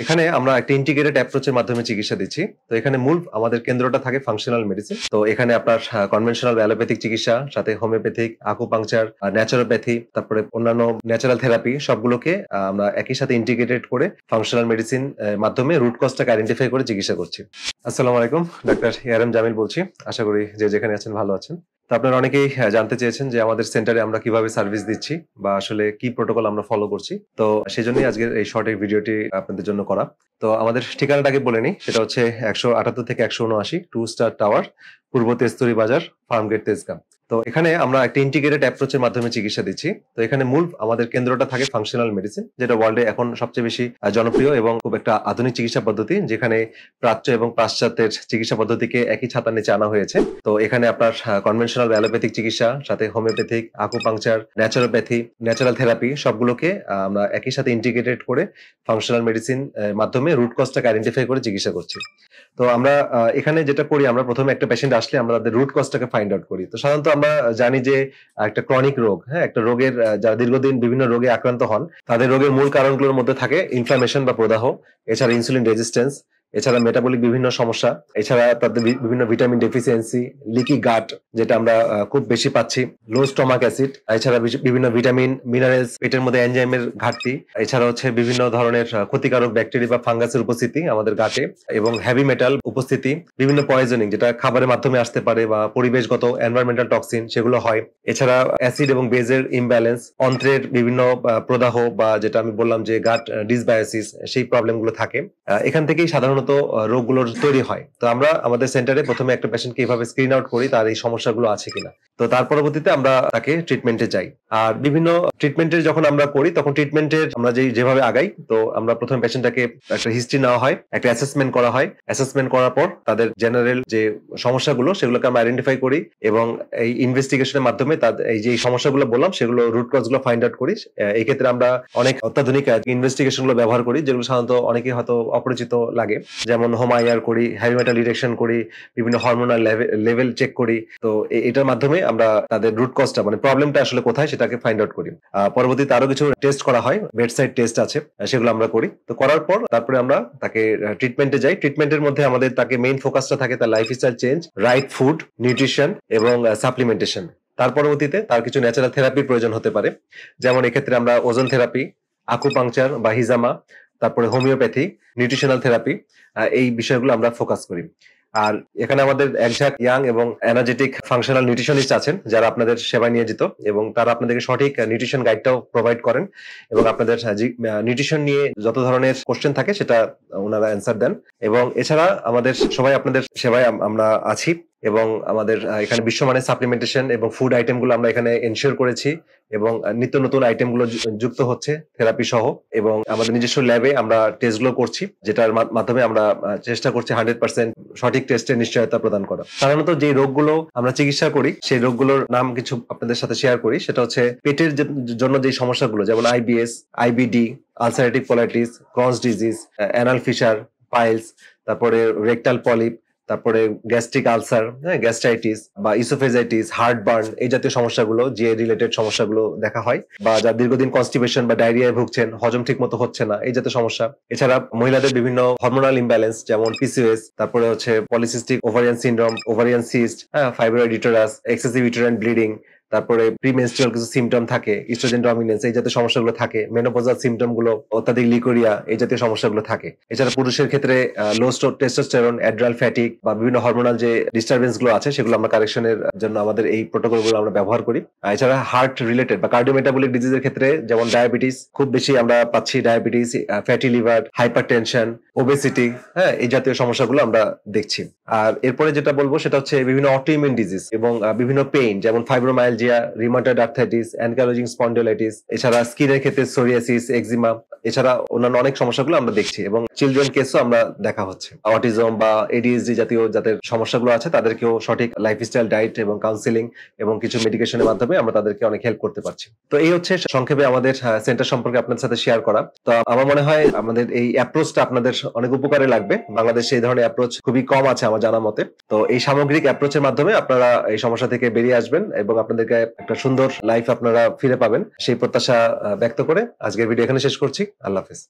এখানে আমরা একটা ইন্টিগ্রেটেড অ্যাপ্রোচের মাধ্যমে চিকিৎসা দিচ্ছি। তো এখানে মূল আমাদের কেন্দ্রটা থাকে ফাংশনাল মেডিসিন। তো এখানে আপনার কনভেনশনাল অ্যালোপ্যাথিক চিকিৎসা, সাথে হোমিওপ্যাথিক, আকুপাংচার, ন্যাচুরোপ্যাথি, তারপরে অন্যান্য ন্যাচারাল থেরাপি সবগুলোকে আমরা একই সাথে ইন্টিগ্রেটেড করে ফাংশনাল মেডিসিন মাধ্যমে রুট কজটাকে আইডেন্টিফাই করে চিকিৎসা করছি। আসসালামু আলাইকুম, ডাক্তার এআরএম জামিল বলছি। আশা করি যে যেখানে আছেন ভালো আছেন। তো আপনারা অনেকেই জানতে চেয়েছেন যে আমাদের সেন্টারে আমরা কিভাবে সার্ভিস দিচ্ছি বা আসলে কি প্রোটোকল আমরা ফলো করছি। তো সেজন্যই আজকের এই শর্ট ভিডিওটি আপনাদের জন্য করা। তো আমাদের ঠিকানাটাকে বলে নিই, সেটা হচ্ছে 178 থেকে 179 টু স্টার টাওয়ার, পূর্ব তেজতুরি বাজার, ফার্মগেট, তেজগাঁও। তো এখানে আমরা একটা ইন্টিগ্রেটেড অ্যাপ্রোচের মাধ্যমে চিকিৎসা দিচ্ছি। তো এখানে মূল আমাদের কেন্দ্রটা থাকে ফাংশনাল মেডিসিন, যেটা ওয়ার্ল্ডে এখন সবচেয়ে বেশি জনপ্রিয় এবং খুব একটা আধুনিক চিকিৎসা পদ্ধতি, যেখানে প্রাচ্য এবং পাশ্চাত্যের চিকিৎসা পদ্ধতিকে একই ছাতার নিচে আনা হয়েছে। তো এখানে আপনার কনভেনশনাল অ্যালোপ্যাথিক চিকিৎসা, সাথে homeopathic, acupuncture, naturopathy, natural therapy সবগুলোকে আমরা একই সাথে ইন্টিগ্রেটেড করে ফাংশনাল মেডিসিন মাধ্যমে রুট কজটাকে আইডেন্টিফাই করে চিকিৎসা করছি। তো আমরা এখানে যেটা করি, আমরা প্রথমে একটা পেশেন্ট আসলে আমরা তাদের রুট কজটাকে ফাইন্ড আউট করি। তো সাধারণত আমরা জানি যে একটা ক্রনিক রোগ, একটা রোগের যারা দীর্ঘদিন বিভিন্ন রোগে আক্রান্ত হন, তাদের রোগের মূল কারণগুলোর মধ্যে থাকে ইনফ্লামেশন বা প্রদাহ, এছাড়া ইনসুলিন রেজিস্ট্যান্স, এছাড়া মেটাবলিক বিভিন্ন সমস্যা, এছাড়া তাদের বিভিন্ন ভিটামিন ডেফিসিয়েন্সি, লিকি গাট যেটা আমরা খুব বেশি পাচ্ছি, লো স্টমাক অ্যাসিড, এছাড়া বিভিন্ন ভিটামিন মিনারেলস, পেটের মধ্যে এনজাইমের ঘাটতি, এছাড়া হচ্ছে বিভিন্ন ধরনের ক্ষতিকারক ব্যাকটেরিয়া বা ফাঙ্গাসের উপস্থিতি আমাদের গাটে, এবং হেভি মেটাল উপস্থিতি, বিভিন্ন পয়জনিং যেটা খাবারের মাধ্যমে আসতে পারে বা পরিবেশগত এনভায়রনমেন্টাল টক্সিন সেগুলো হয়, এছাড়া অ্যাসিড এবং বেজের ইমব্যালেন্স, অন্ত্রের বিভিন্ন প্রদাহ বা যেটা আমি বললাম যে গাট ডিসবায়োসিস, সেই প্রবলেমগুলো থাকে। এখান থেকেই সাধারণত রোগগুলোর তৈরি হয়। তো আমরা আমাদের সেন্টারে প্রথমে একটা পেশেন্টকে এইভাবে স্ক্রিন আউট করি তার এই সমস্যাগুলো আছে কিনা। তো তার পরবর্তীতে আমরা তাকে ট্রিটমেন্টে যাই। আর বিভিন্ন ট্রিটমেন্টের যখন আমরা করি, তখন ট্রিটমেন্টের আমরা যেভাবে আগাই, তো আমরা প্রথমে পেশেন্টটাকে একটা হিস্ট্রি নেওয়া হয়, একটা অ্যাসেসমেন্ট করা হয়। অ্যাসেসমেন্ট করার পর তাদের জেনারেল যে সমস্যাগুলো সেগুলোকে আমরা আইডেন্টিফাই করি এবং এই ইনভেস্টিগেশনের মাধ্যমে তাদের এই যে সমস্যাগুলো বললাম সেগুলো রুট কজ গুলো ফাইন্ড আউট করি। এই ক্ষেত্রে আমরা অনেক অত্যাধুনিক ইনভেস্টিগেশন গুলো ব্যবহার করি, যেগুলো সাধারণত অনেকে হয়তো অপরিচিত লাগে। যেমন হোম আইআর করি, হেভি মেটাল ডিটেকশন করি, বিভিন্ন হরমোনাল লেভেল চেক করি। তো এটার মাধ্যমে আমরা তাদের রুট কজটা মানে প্রবলেমটা আসলে কোথায় সেটাকে ফাইন্ড আউট করি। পরবর্তীতে আরো কিছু টেস্ট করা হয়, বেডসাইড টেস্ট আছে, সেগুলো আমরা করি। তো করার পর তারপরে আমরা তাকে ট্রিটমেন্টে যাই। ট্রিটমেন্টের মধ্যে আমাদের তাকে মেইন ফোকাসটা থাকে তার lifestyle change, right food, nutrition এবং সাপ্লিমেন্টেশন। তার পরবর্তীতে তার কিছু ন্যাচারাল থেরাপির প্রয়োজন হতে পারে, যেমন এক্ষেত্রে আমরা ওজন থেরাপি, আকুপাংচার বা হিজামা, তারপরে হোমিওপ্যাথি, নিউট্রিশনাল থেরাপি, এই বিষয়গুলো আমরা ফোকাস করি। আর এখানে আমাদের একঝাক ইয়াং এবং এনার্জেটিক ফাংশনাল নিউট্রিশনিস্ট আছেন, যারা আপনাদের সেবায় নিয়োজিত এবং তারা আপনাদেরকে সঠিক নিউট্রিশন গাইডটাও প্রোভাইড করেন এবং আপনাদের নিউট্রিশন নিয়ে যত ধরনের কোশ্চেন থাকে সেটা ওনারা অ্যান্সার দেন। এবং এছাড়া আমাদের সবাই আপনাদের সেবায় আমরা আছি এবং আমাদের এখানে বিশ্বমানের সাপ্লিমেন্টেশন এবং ফুড আইটেম গুলো আমরা এখানে এনশিওর করেছি এবং নিত্য নতুন আইটেম গুলো যুক্ত হচ্ছে থেরাপি সহ, এবং আমাদের নিজস্ব ল্যাবে আমরা টেস্ট গুলো করছি, যেটার মাধ্যমে আমরা চেষ্টা করছি 100% সঠিক টেস্টের নিশ্চয়তা প্রদান করা। সাধারণত যে রোগগুলো আমরা চিকিৎসা করি সেই রোগগুলোর নাম কিছু আপনাদের সাথে শেয়ার করি। সেটা হচ্ছে পেটের জন্য যে সমস্যাগুলো, যেমন IBS, IBD, ulcerative colitis, Crohn's disease, anal fissure, piles, তারপরে রেকটাল পলিপ, তারপরে গ্যাস্ট্রিক আলসার, গ্যাস্ট্রাইটিস বা ইসোফেজাইটিস, হার্টবার্ন, এই জাতীয় সমস্যাগুলো, যে রিলেটেড সমস্যাগুলো দেখা হয়, বা যারা দীর্ঘদিন কনস্টিপেশন বা ডায়রিয়ায় ভুগছেন, হজম ঠিক মতো হচ্ছে না, এই জাতীয় সমস্যা। এছাড়া মহিলাদের বিভিন্ন হরমোনাল ইমব্যালেন্স, যেমন পিসিওএস, তারপরে হচ্ছে polycystic ovarian syndrome, ovarian cyst, fibroid uterus, excessive uterine bleeding, তারপরে প্রিমেনস্ট্রুয়াল কিছু সিমটম থাকে, ইস্ট্রোজেন ডমিনেন্স, এই জাতীয় সমস্যাগুলো থাকে, মেনোপজাল সিমটম গুলো, অত্যাধিক লিকোরিয়া, এই জাতীয় সমস্যাগুলো থাকে। এছাড়া পুরুষের ক্ষেত্রে লো টেস্টোস্টেরন, অ্যাড্রাল ফ্যাটিক বা বিভিন্ন হরমোনাল যে ডিস্টারবেন্স গুলো আছে সেগুলো আমরা কারেকশনের জন্য আমাদের এই প্রোটোকল গুলো আমরা ব্যবহার করি। এছাড়া হার্ট রিলেটেড বা কার্ডিওমেটাবলিক ডিজিজের ক্ষেত্রে যেমন ডায়াবেটিস খুব বেশি আমরা পাচ্ছি, diabetes, fatty liver, hypertension, obesity, এই জাতীয় সমস্যাগুলো আমরা দেখছি। আর এরপরে যেটা বলবো সেটা হচ্ছে বিভিন্ন অটোইমিউন ডিজিজ এবং বিভিন্ন পেইন, যেমন ফাইব্রোমাইলজিয়া, রিমাটয়েড আর্থ্রাইটিস, অ্যানকাইলোজিং স্পন্ডিলাইটিস, এছাড়া স্কিনের ক্ষেত্রে সোরিয়াসিস, এক্সিমা, এছাড়া অন্যান্য অনেক সমস্যাগুলো আমরা দেখছি এবং চিলড্রেন কেসও আমরা দেখা হচ্ছে। অটিজম বা এডিএসডি জাতীয় যাদের সমস্যাগুলো আছে তাদেরকেও সঠিক লাইফস্টাইল ডায়েট এবং কাউন্সিলিং এবং কিছু মেডিকেশনের মাধ্যমে আমরা তাদেরকে অনেক হেল্প করতে পারছি। তো এই হচ্ছে সংক্ষেপে আমাদের সেন্টার সম্পর্কে আপনাদের সাথে শেয়ার করা। তো আমার মনে হয় আমাদের এই অ্যাপ্রোচটা আপনাদের অনেক উপকারে লাগবে। বাংলাদেশে এই ধরনের অ্যাপ্রোচ খুবই কম আছে আমার জানা মতে। তো এই সামগ্রিক অ্যাপ্রোচের মাধ্যমে আপনারা এই সমস্যা থেকে বেরিয়ে আসবেন এবং আপনাদেরকে একটা সুন্দর লাইফ আপনারা ফিরে পাবেন, সেই প্রত্যাশা ব্যক্ত করে আজকের ভিডিও এখানে শেষ করছি। আল্লাহ হাফেজ।